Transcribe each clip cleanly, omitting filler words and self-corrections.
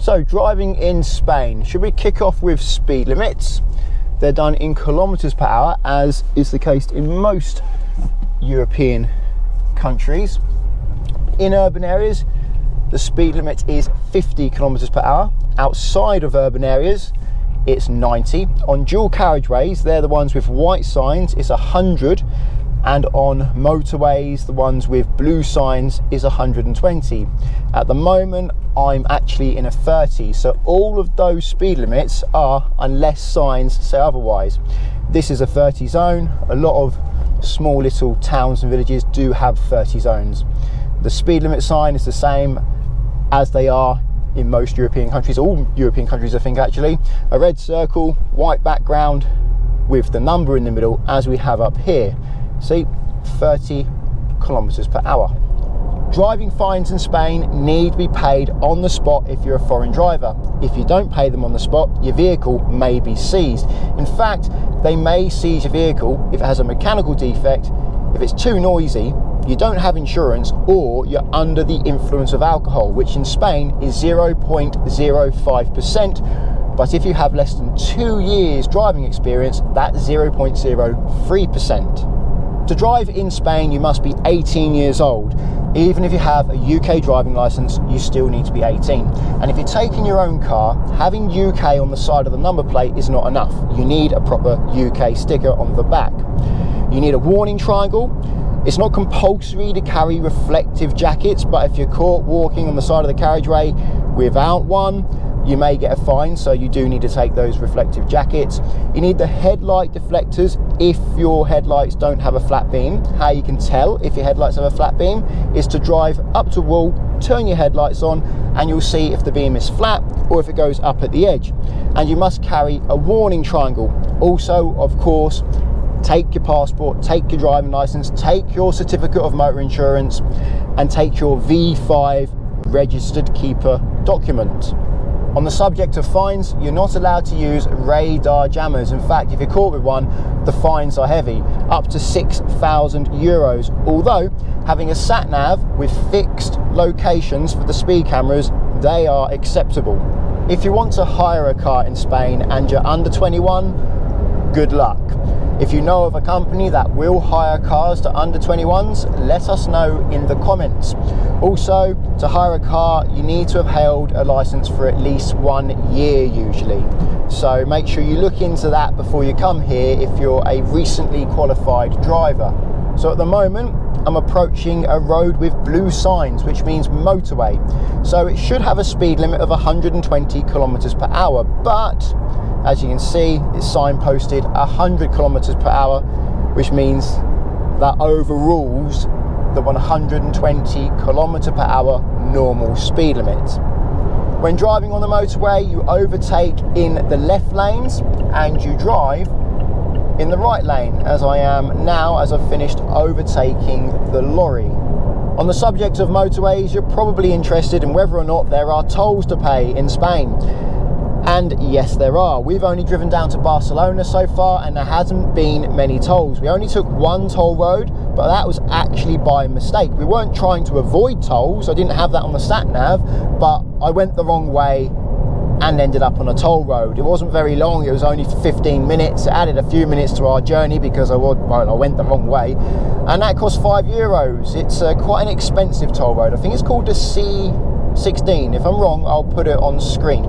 So driving in Spain, should we kick off with speed limits? They're done in kilometers per hour, as is the case in most European countries. In urban areas, the speed limit is 50 kilometers per hour. Outside of urban areas, it's 90. On dual carriageways, they're the ones with white signs, it's 100. And on motorways, the ones with blue signs, is 120. At the moment, I'm actually in a 30. So all of those speed limits are, unless signs say otherwise. This is a 30 zone. A lot of small little towns and villages do have 30 zones. The speed limit sign is the same as they are in most European countries, all European countries I think actually. A red circle, white background with the number in the middle, as we have up here. See, 30 kilometers per hour. Driving fines in Spain need to be paid on the spot if you're a foreign driver. If you don't pay them on the spot, your vehicle may be seized. In fact, they may seize your vehicle if it has a mechanical defect, if it's too noisy, you don't have insurance, or you're under the influence of alcohol, which in Spain is 0.05%. But if you have less than 2 years driving experience, that's 0.03%. To drive in Spain, you must be 18 years old. Even if you have a UK driving licence, you still need to be 18. And if you're taking your own car, having UK on the side of the number plate is not enough. You need a proper UK sticker on the back. You need a warning triangle. It's not compulsory to carry reflective jackets, but if you're caught walking on the side of the carriageway without one, you may get a fine, so you do need to take those reflective jackets. You need the headlight deflectors if your headlights don't have a flat beam. How you can tell if your headlights have a flat beam is to drive up to a wall, turn your headlights on, and you'll see if the beam is flat or if it goes up at the edge. And you must carry a warning triangle. Also, of course, take your passport, take your driving license, take your certificate of motor insurance, and take your V5 registered keeper document. On the subject of fines, you're not allowed to use radar jammers. In fact, if you're caught with one, the fines are heavy, up to 6,000 euros. Although, having a sat-nav with fixed locations for the speed cameras, they are acceptable. If you want to hire a car in Spain and you're under 21, good luck. If you know of a company that will hire cars to under 21s, let us know in the comments. Also, to hire a car, you need to have held a license for at least 1 year usually. So make sure you look into that before you come here if you're a recently qualified driver. So at the moment, I'm approaching a road with blue signs, which means motorway. So it should have a speed limit of 120 kilometers per hour, but as you can see, it's signposted 100 kilometers per hour, which means that overrules the 120 kilometer per hour normal speed limit. When driving on the motorway, you overtake in the left lanes and you drive in the right lane, as I am now, as I've finished overtaking the lorry. On the subject of motorways, you're probably interested in whether or not there are tolls to pay in Spain. And yes, there are. We've only driven down to Barcelona so far and there hasn't been many tolls. We only took one toll road, but that was actually by mistake. We weren't trying to avoid tolls. I didn't have that on the sat nav, but I went the wrong way and ended up on a toll road. It wasn't very long, it was only 15 minutes. It added a few minutes to our journey because I went the wrong way. And that cost €5. It's quite an expensive toll road. I think it's called the C16. If I'm wrong, I'll put it on screen.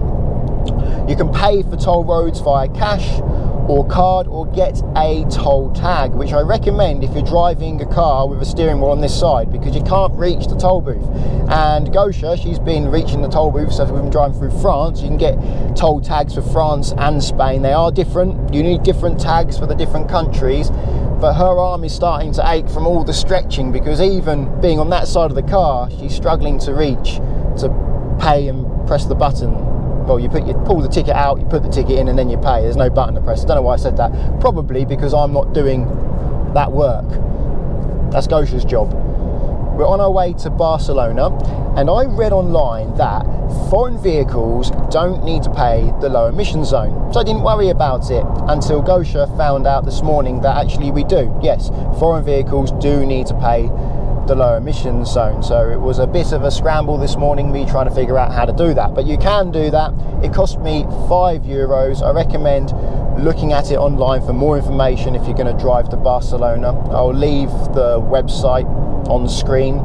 You can pay for toll roads via cash or card, or get a toll tag, which I recommend if you're driving a car with a steering wheel on this side, because you can't reach the toll booth. And Gosha, she's been reaching the toll booth, so if we've been driving through France, you can get toll tags for France and Spain. They are different. You need different tags for the different countries, but her arm is starting to ache from all the stretching, because even being on that side of the car, she's struggling to reach to pay and press the button. Well, you pull the ticket out, you put the ticket in, and then you pay. There's no button to press. I don't know why I said that. Probably because I'm not doing that work. That's Gosha's job. We're on our way to Barcelona, and I read online that foreign vehicles don't need to pay the low emission zone. So I didn't worry about it until Gosha found out this morning that actually we do. Yes, foreign vehicles do need to pay the the low emissions zone. So it was a bit of a scramble this morning, me trying to figure out how to do that. But you can do that. It cost me €5. I recommend looking at it online for more information if you're going to drive to Barcelona. I'll leave the website on the screen.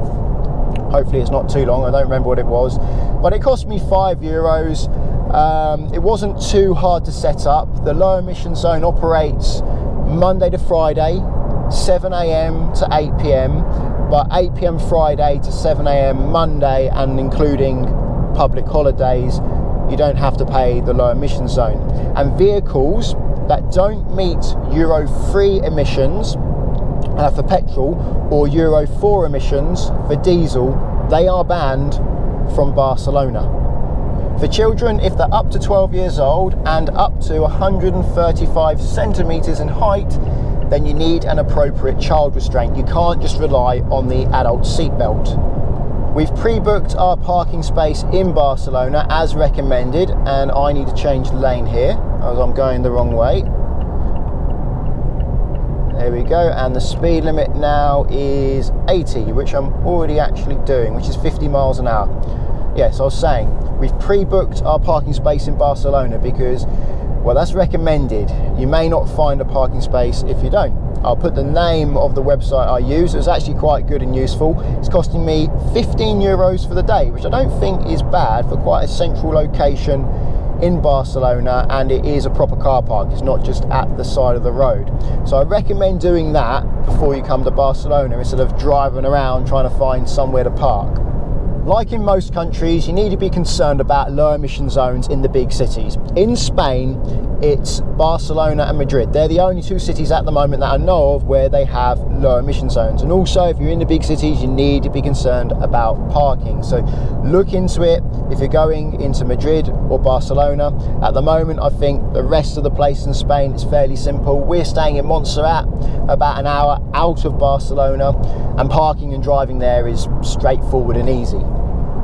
Hopefully it's not too long. I don't remember what it was, but it cost me €5. It wasn't too hard to set up. The low emission zone operates Monday to Friday, 7 a.m. to 8 p.m, but 8 p.m. Friday to 7 a.m. Monday, and including public holidays, you don't have to pay the low emission zone. And vehicles that don't meet Euro 3 emissions for petrol or Euro 4 emissions for diesel, they are banned from Barcelona. For children, if they're up to 12 years old and up to 135 centimetres in height, then you need an appropriate child restraint. You can't just rely on the adult seatbelt. We've pre-booked our parking space in Barcelona as recommended, and I need to change lane here as I'm going the wrong way. There we go, and the speed limit now is 80, which I'm already actually doing, which is 50 miles an hour. Yes, I was saying, we've pre-booked our parking space in Barcelona because, well, that's recommended. You may not find a parking space if you don't. I'll put the name of the website I use. It was actually quite good and useful. It's costing me €15 for the day, which I don't think is bad for quite a central location in Barcelona, and it is a proper car park. It's not just at the side of the road. So I recommend doing that before you come to Barcelona instead of driving around trying to find somewhere to park. Like in most countries, you need to be concerned about low emission zones in the big cities. In Spain, it's Barcelona and Madrid. They're the only two cities at the moment that I know of where they have low emission zones. And also, if you're in the big cities, you need to be concerned about parking. So look into it if you're going into Madrid or Barcelona. At the moment, I think the rest of the places in Spain, it's fairly simple. We're staying in Montserrat, about an hour out of Barcelona, and parking and driving there is straightforward and easy.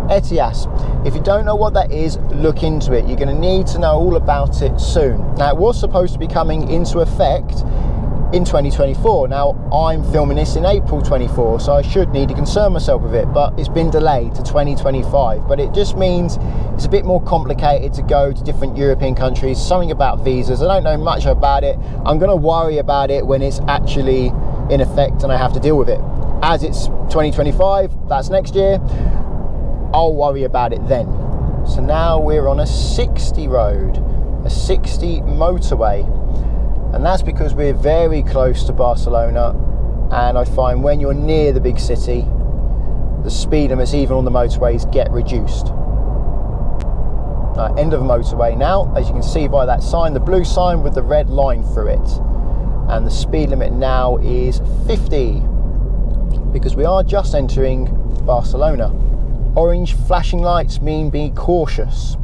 ETIAS. If you don't know what that is, look into it. You're going to need to know all about it soon. Now, it was supposed to be coming into effect in 2024. Now, I'm filming this in April 24, so I should need to concern myself with it, but it's been delayed to 2025. But it just means it's a bit more complicated to go to different European countries, something about visas. I don't know much about it. I'm going to worry about it when it's actually in effect and I have to deal with it. As it's 2025, that's next year, I'll worry about it then. So now we're on a 60 road, a 60 motorway, and that's because we're very close to Barcelona, and I find when you're near the big city, the speed limits even on the motorways get reduced. End of motorway now, as you can see by that sign, the blue sign with the red line through it, and the speed limit now is 50 because we are just entering Barcelona. Orange flashing lights mean be cautious.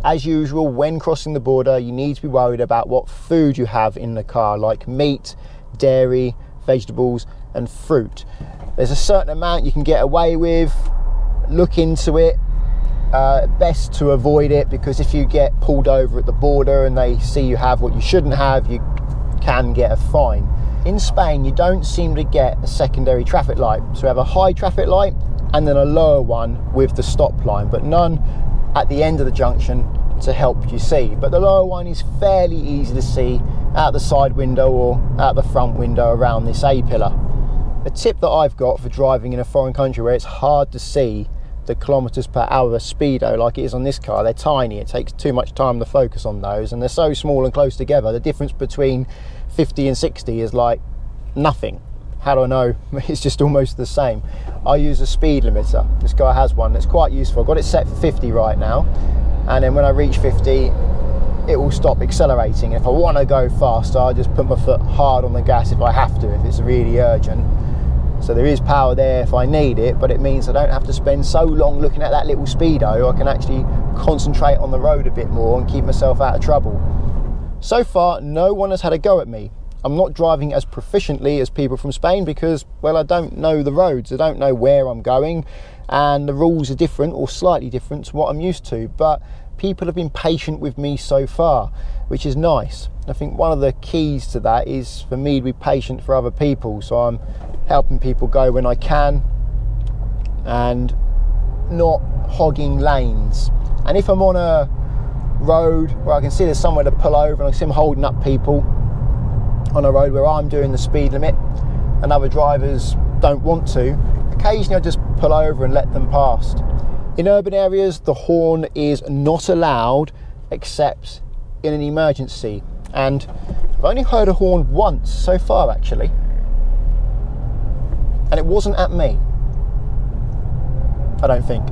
As usual, when crossing the border, you need to be worried about what food you have in the car, like meat, dairy, vegetables and fruit. There's a certain amount you can get away with. Look into it. Best to avoid it, because if you get pulled over at the border and they see you have what you shouldn't have, you can get a fine. In Spain, you don't seem to get a secondary traffic light. So we have a high traffic light and then a lower one with the stop line, but none at the end of the junction to help you see. But the lower one is fairly easy to see out the side window or out the front window around this A-pillar. A tip that I've got for driving in a foreign country where it's hard to see the kilometers per hour speedo like it is on this car. They're tiny, it takes too much time to focus on those, and they're so small and close together. The difference between 50 and 60 is like nothing. How do I know? It's just almost the same. I use a speed limiter. This guy has one that's quite useful. I've got it set for 50 right now, and then when I reach 50 it will stop accelerating. If I want to go faster, I just put my foot hard on the gas if I have to, if it's really urgent. So there is power there if I need it, but it means I don't have to spend so long looking at that little speedo. I can actually concentrate on the road a bit more and keep myself out of trouble. So far, no one has had a go at me. I'm not driving as proficiently as people from Spain because, well, I don't know the roads. I don't know where I'm going. and the rules are different or slightly different to what I'm used to, but people have been patient with me so far, which is nice. I think one of the keys to that is for me to be patient for other people, so I'm helping people go when I can and not hogging lanes. And if I'm on a road where I can see there's somewhere to pull over and I see them holding up people on a road where I'm doing the speed limit and other drivers don't want to, occasionally I just pull over and let them past. In urban areas, the horn is not allowed except in an emergency, and I've only heard a horn once so far actually, and it wasn't at me, I don't think.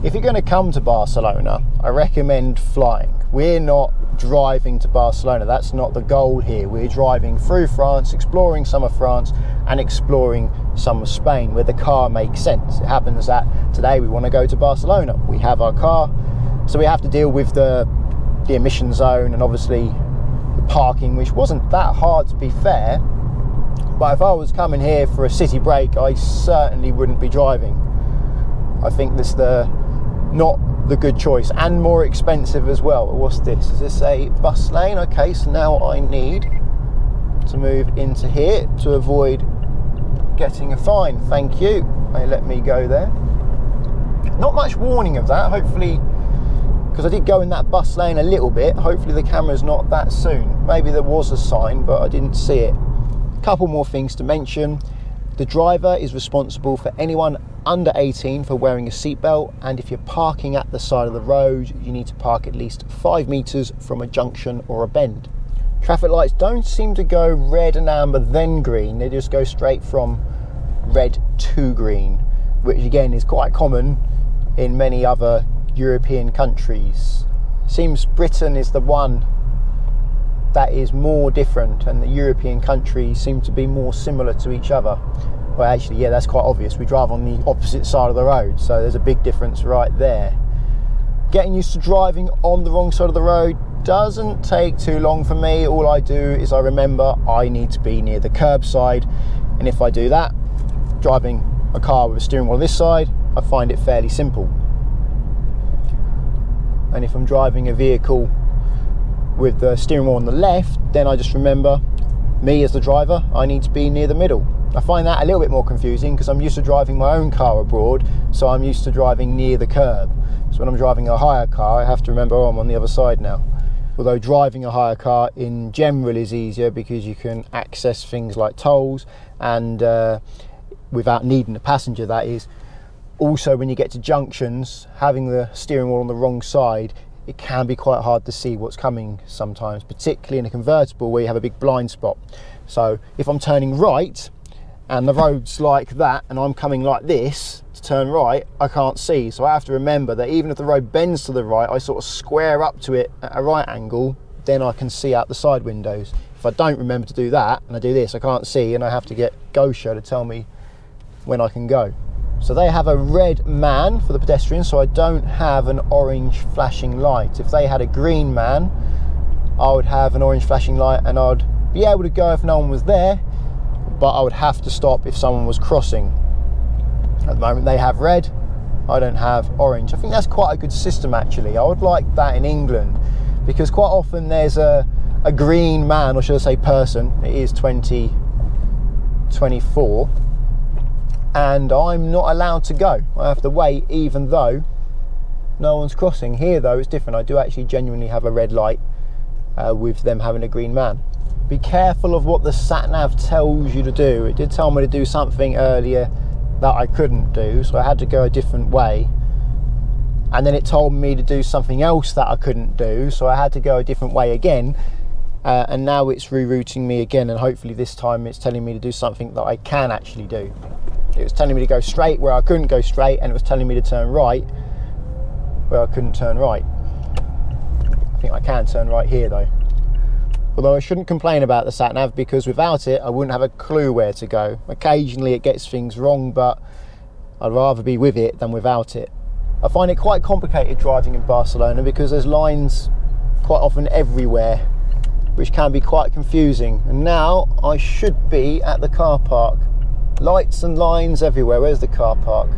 If you're going to come to Barcelona, I recommend flying. We're not driving to Barcelona, that's not the goal here. We're driving through France, exploring some of France and exploring some of Spain where the car makes sense. It happens that today we want to go to Barcelona. We have our car, so we have to deal with the emission zone and obviously the parking, which wasn't that hard to be fair. But if I was coming here for a city break, I certainly wouldn't be driving. I think that's not the good choice, and more expensive as well. What's this? Is this a bus lane? Okay, so now I need to move into here to avoid getting a fine. Thank you. They let me go there. Not much warning of that, hopefully, because I did go in that bus lane a little bit. Hopefully the camera's not that soon. Maybe there was a sign, but I didn't see it. A couple more things to mention. The driver is responsible for anyone under 18 for wearing a seatbelt, and if you're parking at the side of the road, you need to park at least 5 meters from a junction or a bend. Traffic lights don't seem to go red and amber then green, they just go straight from red to green, which again is quite common in many other European countries. Seems Britain is the one that is more different, and the European countries seem to be more similar to each other. Well, actually, yeah, that's quite obvious. We drive on the opposite side of the road, so there's a big difference right there. Getting used to driving on the wrong side of the road doesn't take too long for me. All I do is I remember I need to be near the curbside, and if I do that, driving a car with a steering wheel on this side, I find it fairly simple. And if I'm driving a vehicle with the steering wheel on the left, then I just remember, me as the driver, I need to be near the middle. I find that a little bit more confusing because I'm used to driving my own car abroad, so I'm used to driving near the curb. So when I'm driving a hire car, I have to remember, oh, I'm on the other side now. Although driving a hire car in general is easier because you can access things like tolls and without needing a passenger, that is. Also, when you get to junctions, having the steering wheel on the wrong side, it can be quite hard to see what's coming sometimes, particularly in a convertible where you have a big blind spot. So if I'm turning right and the road's like that and I'm coming like this to turn right, I can't see. So I have to remember that even if the road bends to the right, I sort of square up to it at a right angle, then I can see out the side windows. If I don't remember to do that and I do this, I can't see, and I have to get GoShow to tell me when I can go. So they have a red man for the pedestrians, so I don't have an orange flashing light. If they had a green man, I would have an orange flashing light and I'd be able to go if no one was there, but I would have to stop if someone was crossing. At the moment they have red, I don't have orange. I think that's quite a good system actually. I would like that in England, because quite often there's a green man, or should I say person, it is 2024, and I'm not allowed to go. I have to wait even though no one's crossing. Here though it's different. I do actually genuinely have a red light with them having a green man. Be careful of what the sat-nav tells you to do. It did tell me to do something earlier that I couldn't do, so I had to go a different way, and then it told me to do something else that I couldn't do, so I had to go a different way again, and now it's rerouting me again, and hopefully this time it's telling me to do something that I can actually do. It was telling me to go straight where I couldn't go straight, and it was telling me to turn right where I couldn't turn right. I think I can turn right here though. Although I shouldn't complain about the sat-nav, because without it I wouldn't have a clue where to go. Occasionally it gets things wrong, but I'd rather be with it than without it. I find it quite complicated driving in Barcelona because there's lines quite often everywhere, which can be quite confusing. And now I should be at the car park Lights and lines everywhere. Where's the car park?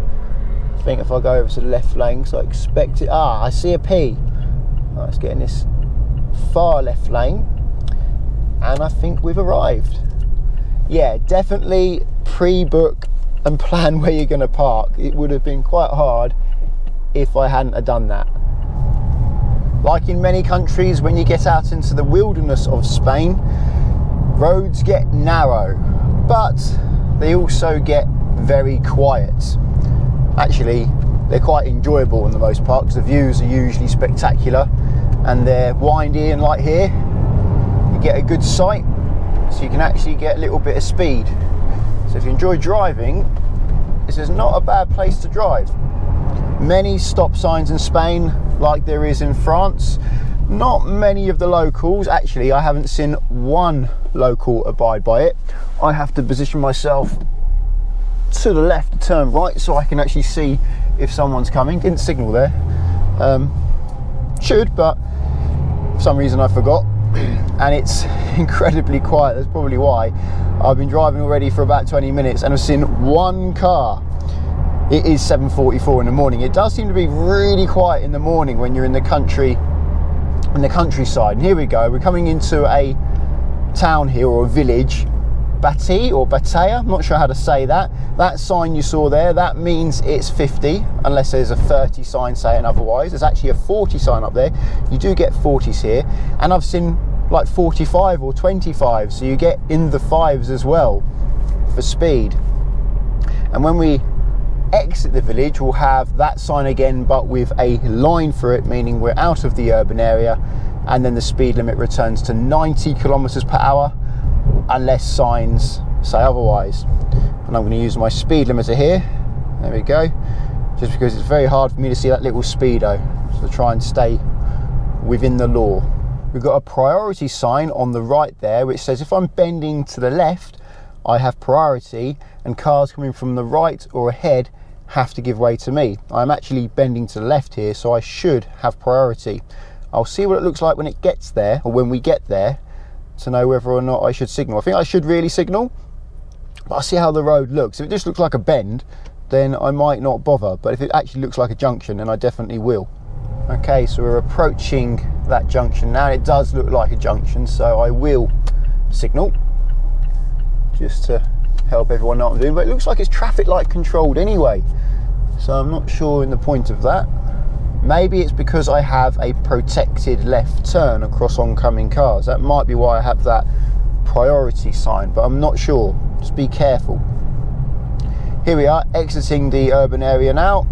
I think if I go over to the left lane, because I expect it. I see a P. Let's get in this far left lane, and I think we've arrived. Yeah, definitely pre-book and plan where you're going to park. It would have been quite hard if I hadn't have done that. Like in many countries, when you get out into the wilderness of Spain, roads get narrow, but they also get very quiet. Actually, they're quite enjoyable in the most part, because the views are usually spectacular and they're windy, and like here you get a good sight, so you can actually get a little bit of speed. So if you enjoy driving, this is not a bad place to drive. Many stop signs in Spain like there is in France. Not many of the locals, actually I haven't seen one local abide by it. I have to position myself to the left to turn right so I can actually see if someone's coming. Didn't signal there. Should, but for some reason I forgot. And it's incredibly quiet. That's probably why. I've been driving already for about 20 minutes and I've seen one car. It is 7:44 in the morning. It does seem to be really quiet in the morning when you're in the country, in the countryside. And here we go. We're coming into a town here, or a village. Bati or Batea, I'm not sure how to say that. That sign you saw there, that means it's 50, unless there's a 30 sign saying otherwise. There's actually a 40 sign up there. You do get 40s here, and I've seen like 45 or 25, so you get in the 5s as well for speed. And when we exit the village, we'll have that sign again, but with a line through it, meaning we're out of the urban area, and then the speed limit returns to 90 kilometers per hour, unless signs say otherwise. And I'm going to use my speed limiter here. There we go. Just because it's very hard for me to see that little speedo, so try and stay within the law. We've got a priority sign on the right there, which says if I'm bending to the left, I have priority, and cars coming from the right or ahead have to give way to me. I'm actually bending to the left here, so I should have priority. I'll see what it looks like when it gets there, or when we get there, to know whether or not I should signal. I think I should really signal, but I'll see how the road looks. If it just looks like a bend, then I might not bother, but if it actually looks like a junction, then I definitely will. Okay, so we're approaching that junction now. It does look like a junction, so I will signal, just to help everyone know what I'm doing. But it looks like it's traffic light controlled anyway, so I'm not sure in the point of that. Maybe it's because I have a protected left turn across oncoming cars. That might be why I have that priority sign, but I'm not sure. Just be careful. Here we are, exiting the urban area now.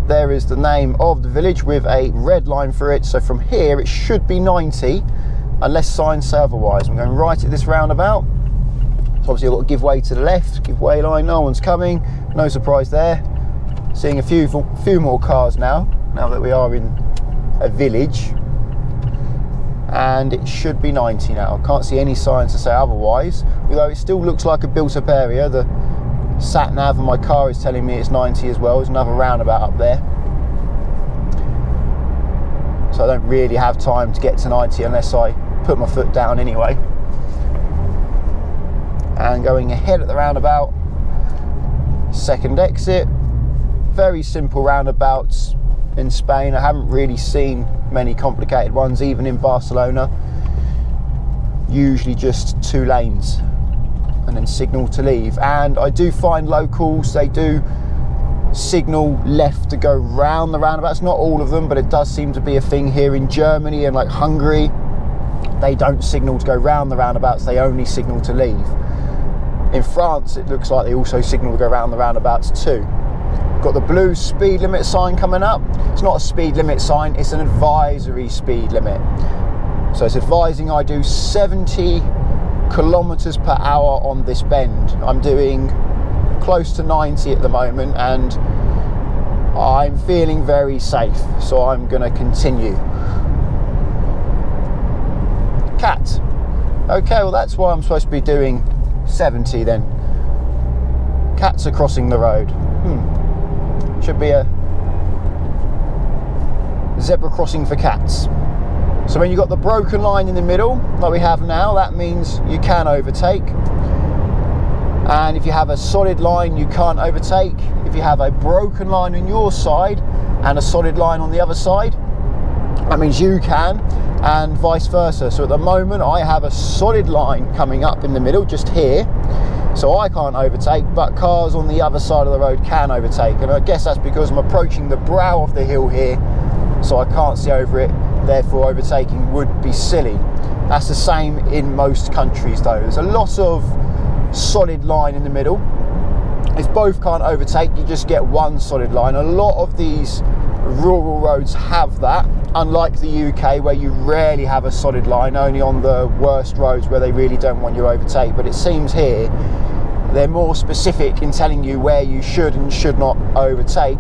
There is the name of the village with a red line through it. So from here, it should be 90, unless signs say otherwise. I'm going right at this roundabout. So obviously I've got to give way to the left, give way line, no one's coming. No surprise there. Seeing a few more cars now that we are in a village, and it should be 90 now. Can't see any signs to say otherwise, although it still looks like a built up area. The sat nav on my car is telling me it's 90 as well. There's another roundabout up there, so I don't really have time to get to 90 unless I put my foot down anyway. And going ahead at the roundabout, second exit. Very simple roundabouts in Spain. I haven't really seen many complicated ones, even in Barcelona. Usually just 2 lanes and then signal to leave. And I do find locals, they do signal left to go round the roundabouts. Not all of them, but it does seem to be a thing here in Germany and like Hungary. They don't signal to go round the roundabouts, they only signal to leave. In France, it looks like they also signal to go round the roundabouts too. Got the blue speed limit sign coming up. It's not a speed limit sign, it's an advisory speed limit. So it's advising I do 70 kilometers per hour on this bend. I'm doing close to 90 at the moment, and I'm feeling very safe, so I'm going to continue. Cat. Okay, well that's why I'm supposed to be doing 70 then. Cats are crossing the road. Should be a zebra crossing for cats. So when you've got the broken line in the middle, like we have now, that means you can overtake. And if you have a solid line, you can't overtake. If you have a broken line on your side and a solid line on the other side, that means you can, and vice versa. So at the moment I have a solid line coming up in the middle, just here, so I can't overtake, but cars on the other side of the road can overtake. And I guess that's because I'm approaching the brow of the hill here, so I can't see over it, therefore overtaking would be silly. That's the same in most countries though. There's a lot of solid line in the middle. If both can't overtake, you just get one solid line. A lot of these rural roads have that, unlike the UK where you rarely have a solid line, only on the worst roads where they really don't want you to overtake. But it seems here they're more specific in telling you where you should and should not overtake,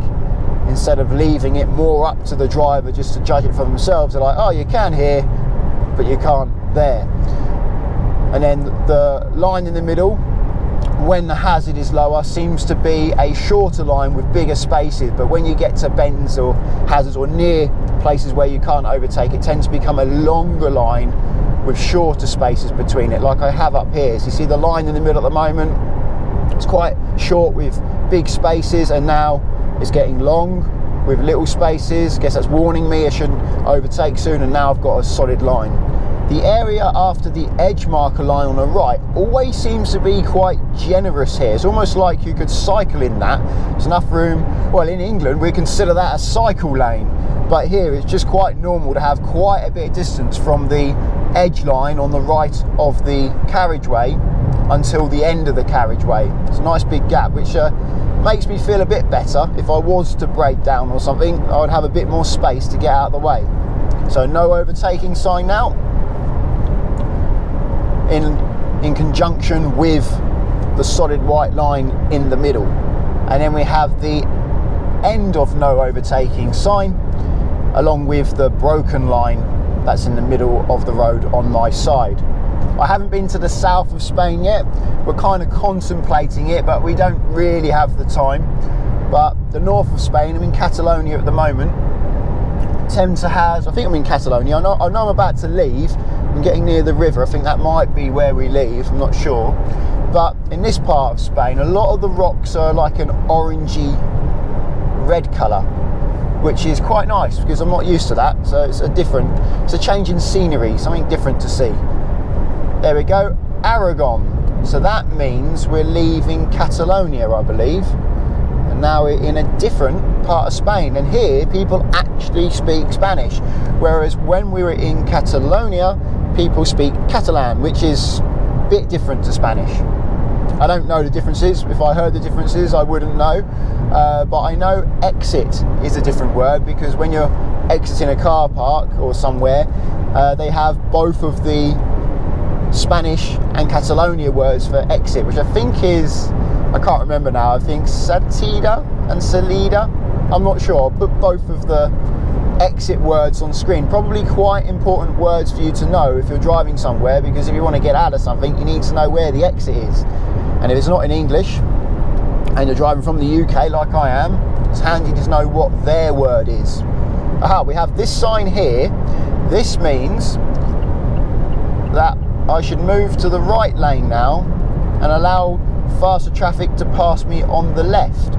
instead of leaving it more up to the driver just to judge it for themselves. They're like, oh, you can here, but you can't there. And then the line in the middle, when the hazard is lower, seems to be a shorter line with bigger spaces, but when you get to bends or hazards or near places where you can't overtake, it tends to become a longer line with shorter spaces between it, like I have up here. So you see the line in the middle at the moment, it's quite short with big spaces, and now it's getting long with little spaces. I guess that's warning me I shouldn't overtake soon, and now I've got a solid line. The area after the edge marker line on the right always seems to be quite generous here. It's almost like you could cycle in that. There's enough room. Well, in England we consider that a cycle lane, but here it's just quite normal to have quite a bit of distance from the edge line on the right of the carriageway until the end of the carriageway. It's a nice big gap, which makes me feel a bit better. If I was to break down or something, I would have a bit more space to get out of the way. So no overtaking sign now, in conjunction with the solid white line in the middle. And then we have the end of no overtaking sign, along with the broken line that's in the middle of the road on my side. I haven't been to the south of Spain yet. We're kind of contemplating it, but we don't really have the time. But the north of Spain, I'm in Catalonia at the moment, tend to have, I think I'm in Catalonia, I know I'm about to leave. I'm getting near the river. I think that might be where we leave, I'm not sure. But in this part of Spain, a lot of the rocks are like an orangey red colour, which is quite nice because I'm not used to that. So it's a change in scenery, something different to see. There we go, Aragon. So that means we're leaving Catalonia, I believe. And now we're in a different part of Spain. And here people actually speak Spanish. Whereas when we were in Catalonia, people speak Catalan, which is a bit different to Spanish. I don't know the differences. If I heard the differences, I wouldn't know. But I know exit is a different word, because when you're exiting a car park or somewhere, they have both of the Spanish and Catalonia words for exit, which I think is, I can't remember now, I think salida and salida. I'm not sure. I'll put both of the exit words on screen. Probably quite important words for you to know if you're driving somewhere, because if you want to get out of something, you need to know where the exit is. And if it's not in English and you're driving from the UK like I am, it's handy to know what their word is. Aha, we have this sign here. This means that I should move to the right lane now and allow faster traffic to pass me on the left.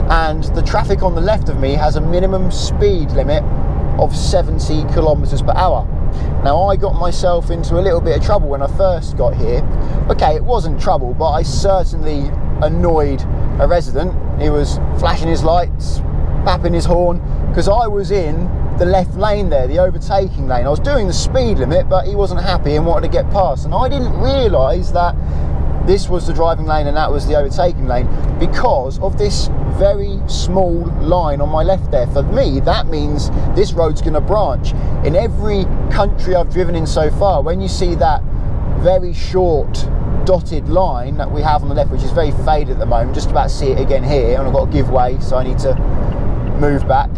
And the traffic on the left of me has a minimum speed limit of 70 kilometers per hour. Now, I got myself into a little bit of trouble when I first got here. Okay, it wasn't trouble, but I certainly annoyed a resident. He was flashing his lights, bapping his horn, because I was in the left lane there, the overtaking lane. I was doing the speed limit, but he wasn't happy and wanted to get past. And I didn't realise that this was the driving lane and that was the overtaking lane, because of this very small line on my left there. For me, that means this road's going to branch. In every country I've driven in so far, when you see that very short dotted line that we have on the left, which is very faded at the moment, just about to see it again here, and I've got to give way, so I need to move back.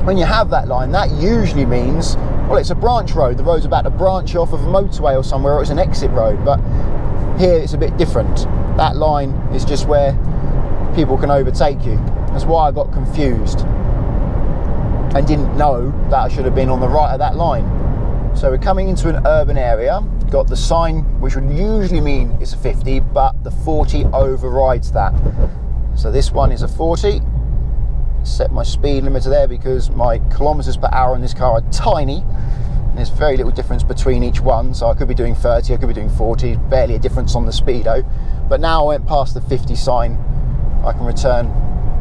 When you have that line, that usually means, well, it's a branch road. The road's about to branch off of a motorway or somewhere, or it's an exit road. But here it's a bit different. That line is just where people can overtake you. That's why I got confused and didn't know that I should have been on the right of that line. So we're coming into an urban area. got the sign, which would usually mean it's a 50, but the 40 overrides that. So this one is a 40. Set my speed limiter there because my kilometers per hour in this car are tiny. There's very little difference between each one, so I could be doing 30, I could be doing 40, barely a difference on the speedo. But now I went past the 50 sign, I can return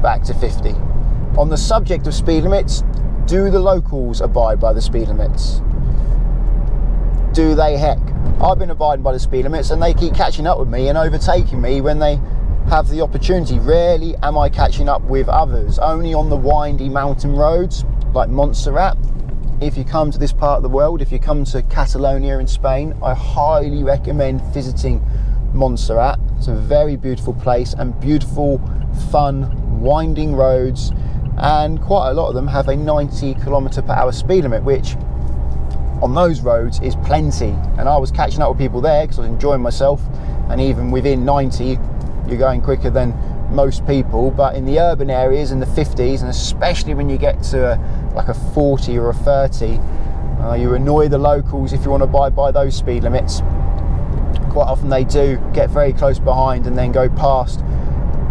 back to 50. On the subject of speed limits, do the locals abide by the speed limits? Do they heck? I've been abiding by the speed limits and they keep catching up with me and overtaking me when they have the opportunity. Rarely am I catching up with others, only on the windy mountain roads like Montserrat. If you come to this part of the world, if you come to Catalonia in Spain, I highly recommend visiting Montserrat. It's a very beautiful place and beautiful, fun, winding roads, and quite a lot of them have a 90 km/h speed limit, which on those roads is plenty. And I was catching up with people there because I was enjoying myself, and even within 90 you're going quicker than most people. But in the urban areas, in the 50s, and especially when you get to like a 40 or a 30, you annoy the locals if you want to abide by those speed limits. Quite often they do get very close behind and then go past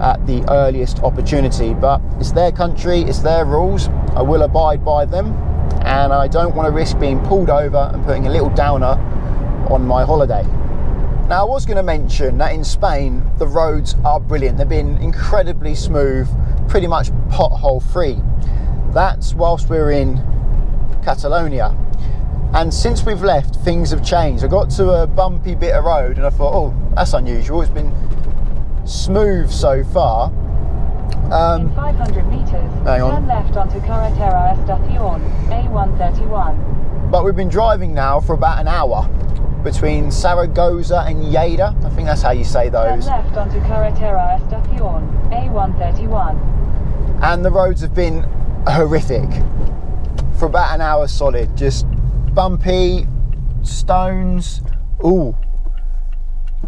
at the earliest opportunity. But it's their country, it's their rules. I will abide by them, and I don't want to risk being pulled over and putting a little downer on my holiday. Now, I was going to mention that in Spain the roads are brilliant. They've been incredibly smooth, pretty much pothole free. That's whilst we're in Catalonia. And since we've left, things have changed. I got to a bumpy bit of road and I thought, oh, that's unusual. It's been smooth so far. In 500 metres, turn left onto Carretera Estación A131. But we've been driving now for about an hour between Zaragoza and Lleida. I think that's how you say those. Turn left onto Carretera Estación A131. And the roads have been horrific for about an hour solid. Just bumpy, stones. Ooh,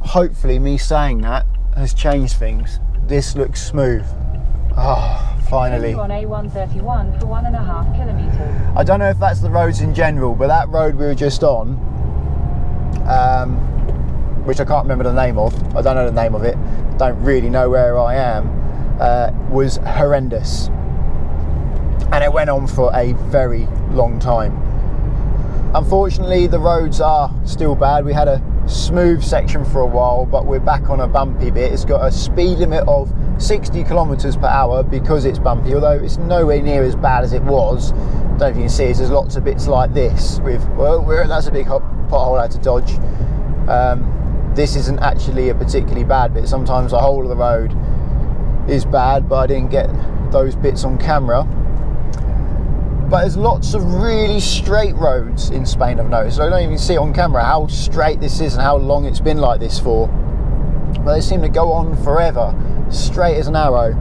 hopefully me saying that has changed things. This looks smooth. Oh, finally. On A131 for 1.5 kilometres. I don't know if that's the roads in general, but that road we were just on, which I can't remember the name of, I don't know the name of it, don't really know where I am, was horrendous. And it went on for a very long time. Unfortunately, the roads are still bad. We had a smooth section for a while, but we're back on a bumpy bit. It's got a speed limit of 60 km/h because it's bumpy, although it's nowhere near as bad as it was. Don't know if you can see, there's lots of bits like this with, well, that's a big pothole I had to dodge. This isn't actually a particularly bad bit. Sometimes the whole of the road is bad, but I didn't get those bits on camera. But there's lots of really straight roads in Spain, I've noticed. I don't even see it on camera how straight this is and how long it's been like this for. But they seem to go on forever, straight as an arrow.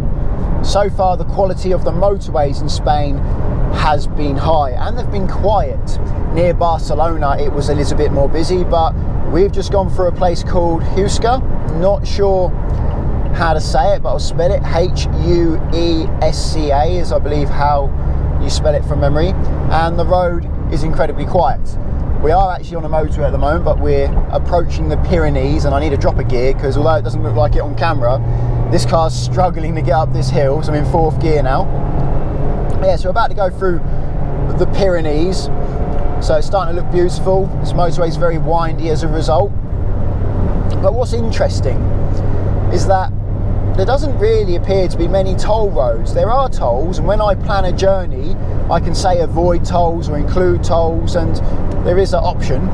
So far, the quality of the motorways in Spain has been high, and they've been quiet. Near Barcelona, it was a little bit more busy, but we've just gone through a place called Huesca. Not sure how to say it, but I'll spell it. Huesca is, I believe, how you spell it from memory. And the road is incredibly quiet. We are actually on a motorway at the moment, but we're approaching the Pyrenees, and I need to drop a gear because although it doesn't look like it on camera, this car's struggling to get up this hill, so I'm in 4th gear now. Yeah, so we're about to go through the Pyrenees, so it's starting to look beautiful. This motorway is very windy as a result. But what's interesting is that there doesn't really appear to be many toll roads. There are tolls, and when I plan a journey, I can say avoid tolls or include tolls, and there is an option,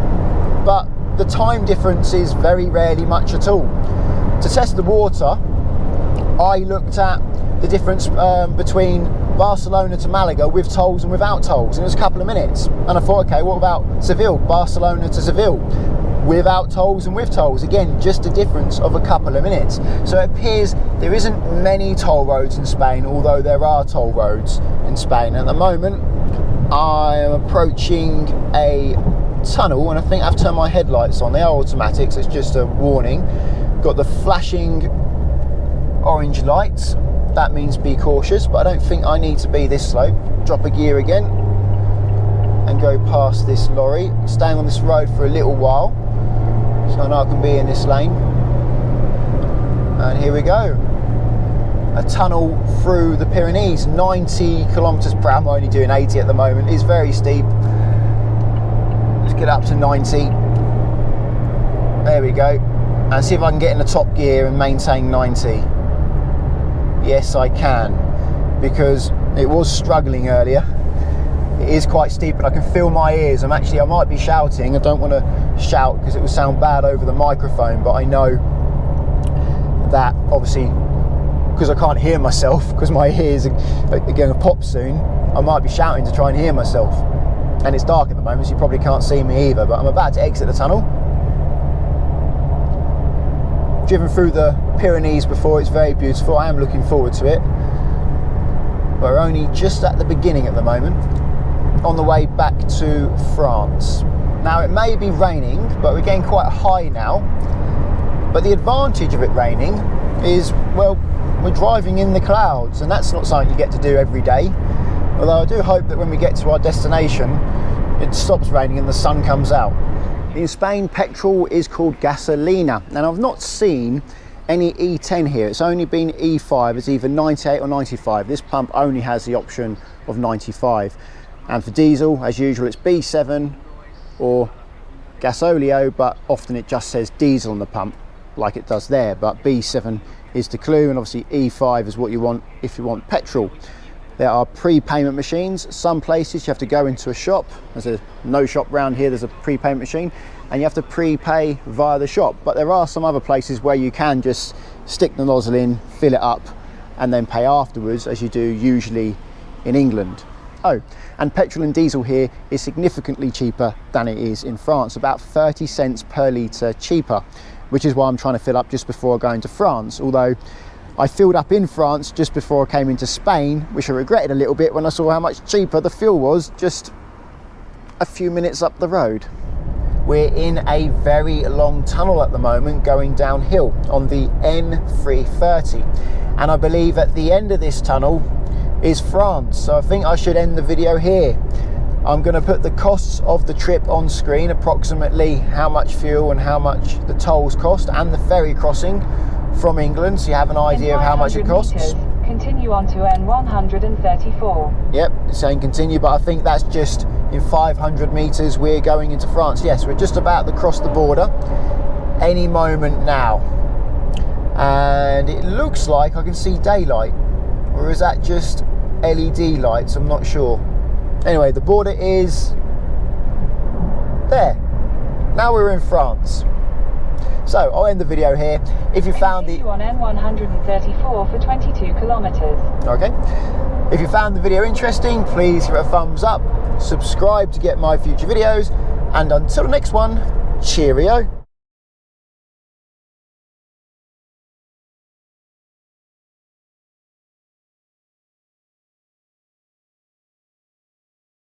but the time difference is very rarely much at all. To test the water, I looked at the difference between Barcelona to Malaga with tolls and without tolls, and it was a couple of minutes. And I thought, okay, what about Seville, Barcelona to Seville? Without tolls and with tolls, again, just a difference of a couple of minutes. So it appears there isn't many toll roads in Spain, although there are toll roads in Spain. At the moment, I am approaching a tunnel, and I think I've turned my headlights on. They are automatic, so it's just a warning. Got the flashing orange lights. That means be cautious, but I don't think I need to be this slow. Drop a gear again and go past this lorry. Staying on this road for a little while. so I know I can be in this lane. And here we go. A tunnel through the Pyrenees, 90 kilometers per hour. I'm only doing 80 at the moment. It's very steep. Let's get up to 90. There we go. And see if I can get in the top gear and maintain 90. Yes, I can, because it was struggling earlier. It is quite steep and I can feel my ears. I might be shouting. I don't want to shout because it will sound bad over the microphone, but I know that obviously, because I can't hear myself, because my ears are going to pop soon, I might be shouting to try and hear myself. And it's dark at the moment, so you probably can't see me either, but I'm about to exit the tunnel. Driven through the Pyrenees before, it's very beautiful. I am looking forward to it. We're only just at the beginning at the moment, on the way back to France. Now, it may be raining, but we're getting quite high now. But the advantage of it raining is, well, we're driving in the clouds, and that's not something you get to do every day. Although I do hope that when we get to our destination, it stops raining and the sun comes out. In Spain, petrol is called gasolina, and I've not seen any E10 here. It's only been E5. It's either 98 or 95. This pump only has the option of 95. And for diesel, as usual, it's B7 or gasolio, but often it just says diesel on the pump, like it does there. But B7 is the clue, and obviously E5 is what you want if you want petrol. There are prepayment machines. Some places you have to go into a shop. There's a no shop round here, there's a prepayment machine, and you have to prepay via the shop. But there are some other places where you can just stick the nozzle in, fill it up, and then pay afterwards, as you do usually in England. Oh, and petrol and diesel here is significantly cheaper than it is in France, about 30 cents per litre cheaper, which is why I'm trying to fill up just before going to France. Although I filled up in France just before I came into Spain, which I regretted a little bit when I saw how much cheaper the fuel was just a few minutes up the road. We're in a very long tunnel at the moment going downhill on the N330, and I believe at the end of this tunnel is France, so I think I should end the video here. I'm going to put the costs of the trip on screen, approximately how much fuel and how much the tolls cost, and the ferry crossing from England, so you have an idea of how much it costs. Meters, continue on to N134. Yep, it's saying continue, but I think that's just in 500 meters we're going into France. Yes, we're just about to cross the border any moment now, and it looks like I can see daylight, or is that just LED lights? I'm not sure. Anyway, the border is there. Now we're in France. So I'll end the video here. If you found the on N134 for 22 kilometers. Okay. If you found the video interesting, please give it a thumbs up, subscribe to get my future videos, and until the next one, cheerio.